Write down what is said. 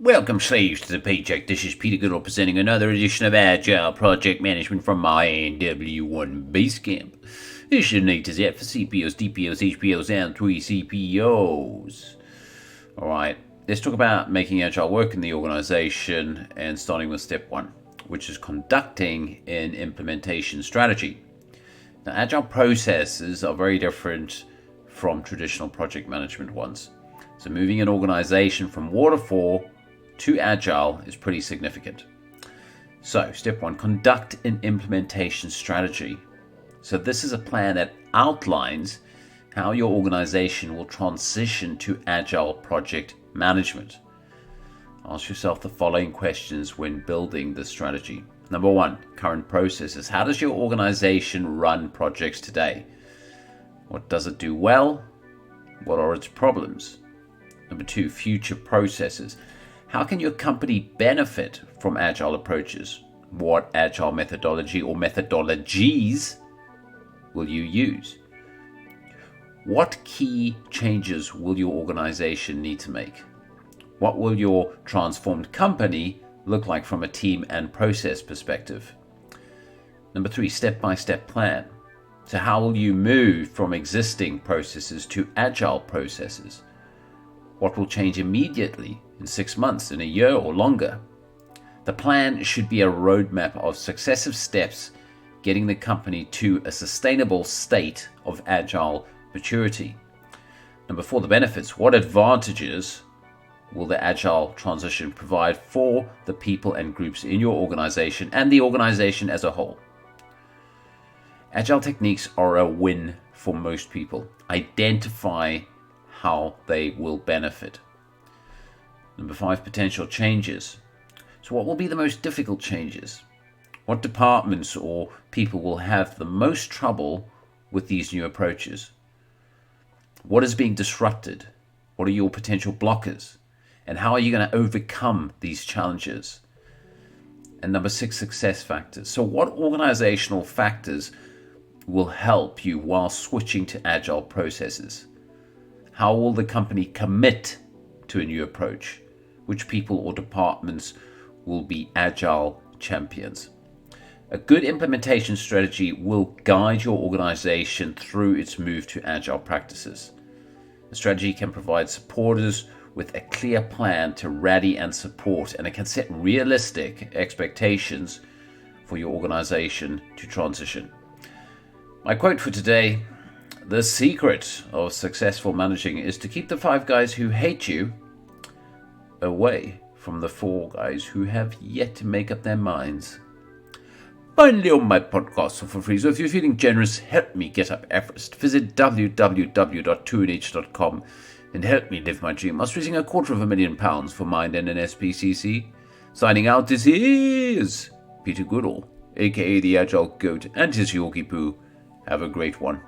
Welcome, slaves, to the paycheck. This is Peter Goodall presenting another edition of Agile Project Management from my NW1 Basecamp. This is Nate to Z for CPOs, DPOs, HPOs, and 3CPOs. Alright, let's talk about making Agile work in the organization and starting with step one, which is conducting an implementation strategy. Now, Agile processes are very different from traditional project management ones. So moving an organization from waterfall to Agile is pretty significant. So, step one, conduct an implementation strategy. So this is a plan that outlines how your organization will transition to Agile project management. Ask yourself the following questions when building the strategy. Number one, current processes. How does your organization run projects today? What does it do well? What are its problems? Number two, future processes. How can your company benefit from Agile approaches? What Agile methodology or methodologies will you use? What key changes will your organization need to make? What will your transformed company look like from a team and process perspective? Number three, step-by-step plan. So how will you move from existing processes to Agile processes? What will change immediately in 6 months, in a year, or longer? The plan should be a roadmap of successive steps getting the company to a sustainable state of Agile maturity. Number four, the benefits. What advantages will the Agile transition provide for the people and groups in your organization and the organization as a whole? Agile techniques are a win for most people. Identify how they will benefit. Number five, potential changes. So what will be the most difficult changes? What departments or people will have the most trouble with these new approaches? What is being disrupted? What are your potential blockers? And how are you going to overcome these challenges? And number six, success factors. So what organizational factors will help you while switching to Agile processes? How will the company commit to a new approach? Which people or departments will be Agile champions? A good implementation strategy will guide your organization through its move to Agile practices. A strategy can provide supporters with a clear plan to ready and support, and it can set realistic expectations for your organization to transition. My quote for today: the secret of successful managing is to keep the 5 guys who hate you away from the 4 guys who have yet to make up their minds. Finally, on my podcast for free, so if you're feeling generous, help me get up Everest. Visit www.2nh.com and help me live my dream. I was raising £250,000 for Mind and an SPCC. Signing out, this is Peter Goodall, aka the Agile Goat, and his Yorkie Poo. Have a great one.